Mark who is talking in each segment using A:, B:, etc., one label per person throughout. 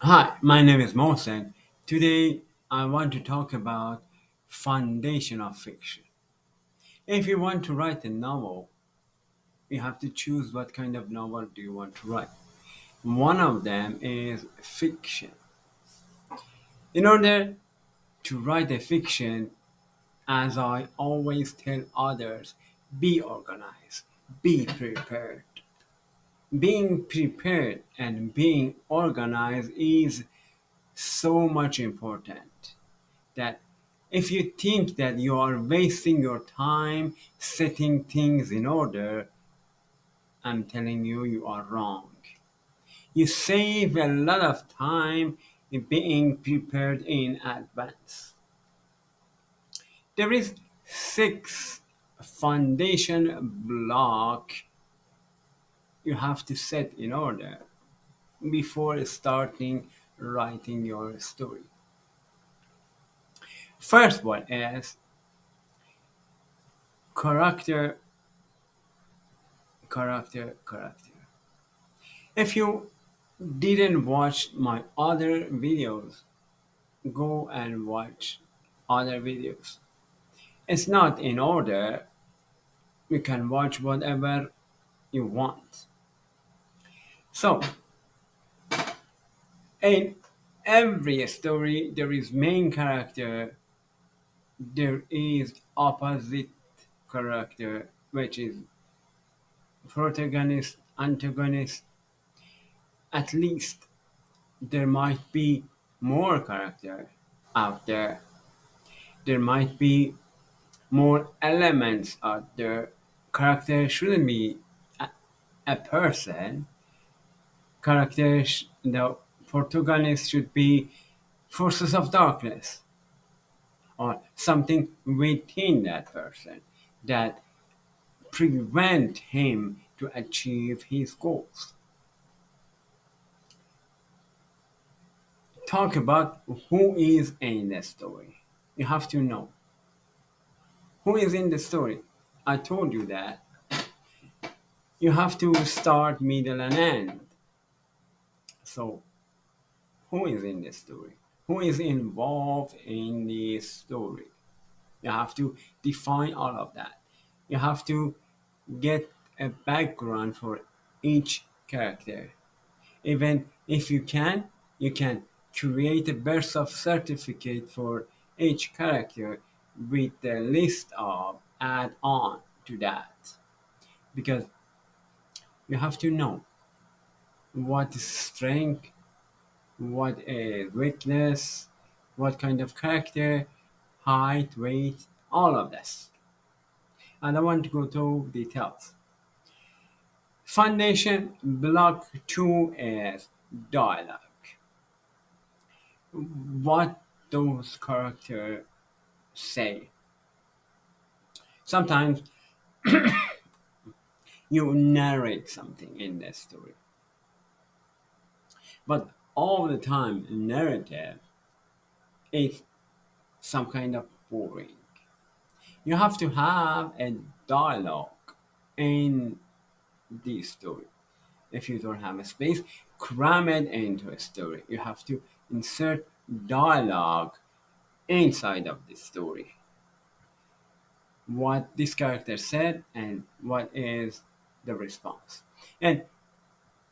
A: Hi, my name is Mohsen. Today I want to talk about foundation of fiction. If you want to write a novel, you have to choose what kind of novel do you want to write. One of them is fiction. In order to write a fiction, as I always tell others, be organized, be prepared. Being prepared and being organized is so much important that if you think that you are wasting your time setting things in order, I'm telling you, you are wrong. You save a lot of time in being prepared in advance. There is six foundation block you have to set in order before starting writing your story. First one is character, character. If you didn't watch my other videos, go and watch other videos. It's not in order. You can watch whatever you want. So, in every story, there is main character, there is opposite character, which is protagonist, antagonist. At least there might be more character out there. There might be more elements out there. Character shouldn't be a person. The protagonist should be forces of darkness or something within that person that prevent him to achieve his goals. Talk about who is in the story. You have to know who is in the story. I told you that you have to start, middle, and end. So who is in the story, who is involved in the story. You have to define all of that. You have to get a background for each character. Even if you can create a birth of certificate for each character with the list of add on to that. Because you have to know what is strength, what is weakness, what kind of character, height, weight, all of this. I don't want to go to details. Foundation block 2 is dialogue. What those characters say. Sometimes you narrate something in the story, but all the time narrative is some kind of boring. You have to have a dialogue in the story. If you don't have a space, cram it into a story. You have to insert dialogue inside of the story. What this character said and what is the response. And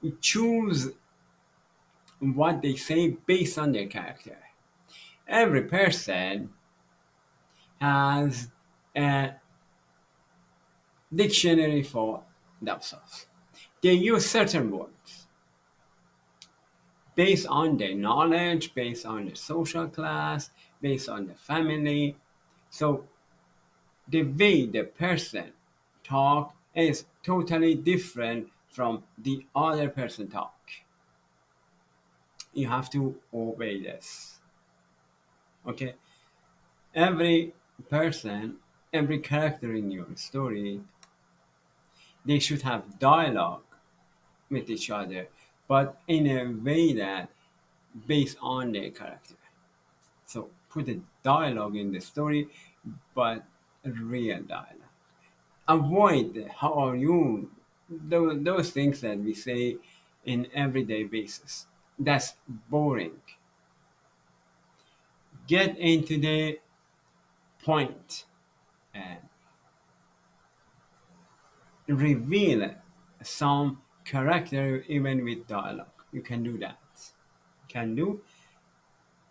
A: you choose what they say based on their character. Every person has a dictionary for themselves. They use certain words based on their knowledge, based on their social class, based on the family. So the way the person talk is totally different from the other person talk. You have to obey this. Okay? Every person, every character in your story, they should have dialogue with each other, but in a way that based on their character. So put a dialogue in the story, but a real dialogue. Avoid how are you, those things that we say in everyday basis. that's boring. Get into the point and reveal some character even with dialogue. You can do that. Can do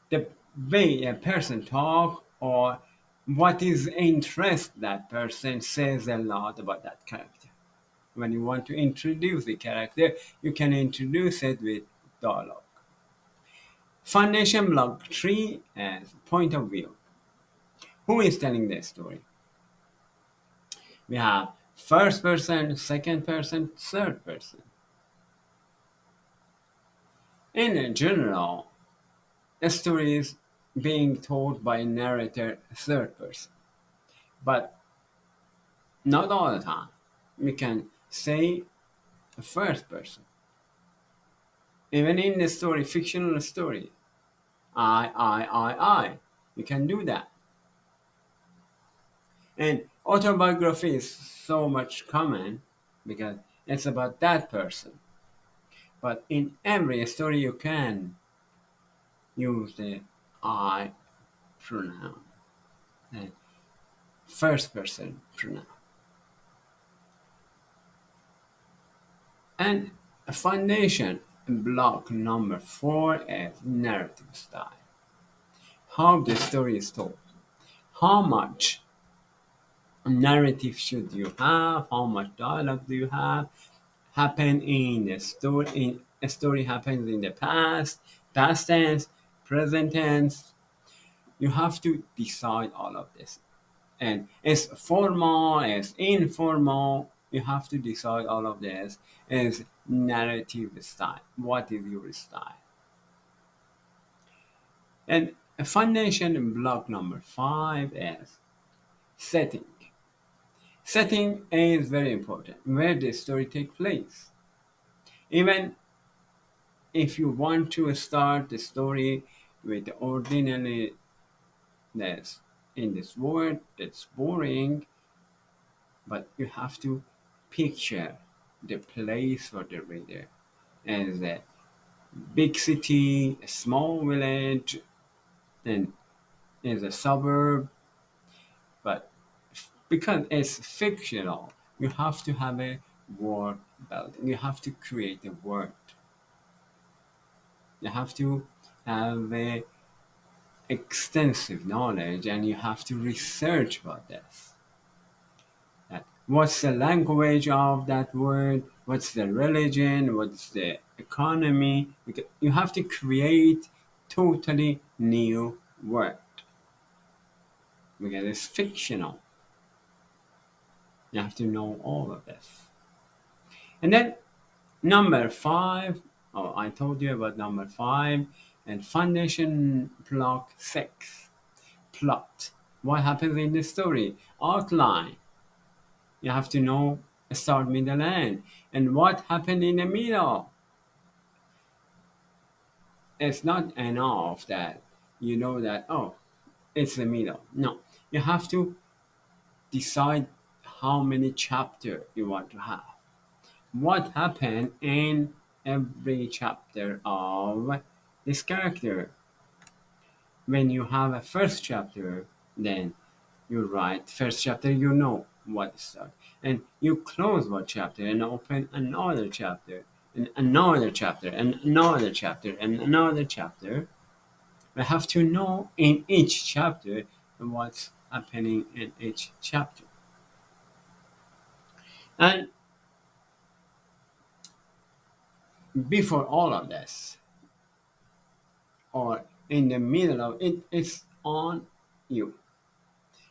A: the way a person talk or what is interest that person says a lot about that character. When you want to introduce the character, you can introduce it with dialogue. Foundation block 3 as point of view. Who is telling the story? We have first person, second person, third person. In general, a story is being told by a narrator third person, but not all the time. We can say first person. Even in the story, fictional story, I. You can do that. And autobiography is so much common because it's about that person. But in every story, you can use the I pronoun and first person pronoun. And a foundation block number 4 is narrative style. How the story is told. How much narrative should you have? How much dialogue do you have? Happen in the story. A story happens in the past tense, present tense. You have to decide all of this. And it's formal, it's informal. You have to decide all of this. Is narrative style. What is your style? And a foundation block number 5 is setting. Setting is very important. Where the story takes place. Even if you want to start the story with ordinariness in this word, that's boring, but you have to picture the place for the reader as a big city, a small village, and as a suburb. But because it's fictional, you have to have a word building. You have to create a word. You have to have a extensive knowledge and you have to research about this. What's the language of that word? What's the religion? What's the economy? Because you have to create totally new word because it's fictional. You have to know all of this. And then number 5, oh, I told you about number 5, and foundation block 6, plot. What happens in the story? Outline. You have to know start, middle, end. And what happened in the middle? It's not enough that you know that, oh, it's the middle. No, you have to decide how many chapter you want to have. What happened in every chapter of this character? When you have a first chapter, then you write first chapter, you know what is start. And you close one chapter and open another chapter, and another chapter, and another chapter, and another chapter. We have to know in each chapter what's happening in each chapter. And before all of this, or in the middle of it, it's on you.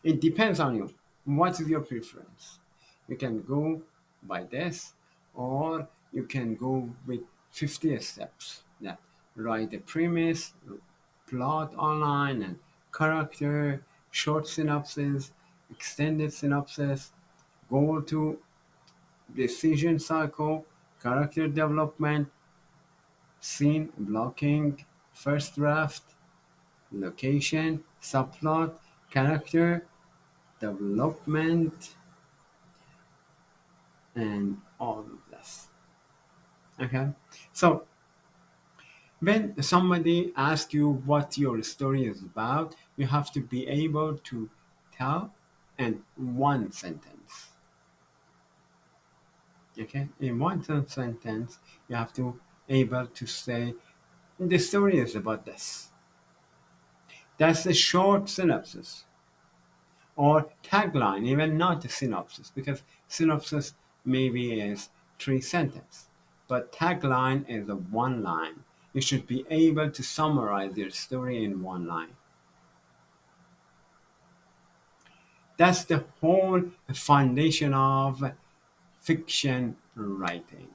A: It depends on you. What is your preference? You can go by this, or you can go with 50 steps that write the premise, plot online, and character, short synopsis, extended synopsis, go to decision cycle, character development, scene blocking, first draft, location, subplot, character development, and all of this. Okay, so When somebody asks you what your story is about, you have to be able to tell in one sentence. Okay, in one sentence, you have to able to say the story is about this. That's a short synopsis or tagline, even not a synopsis, because synopsis maybe is three sentences, but tagline is a one line. You should be able to summarize your story in one line. That's the whole foundation of fiction writing.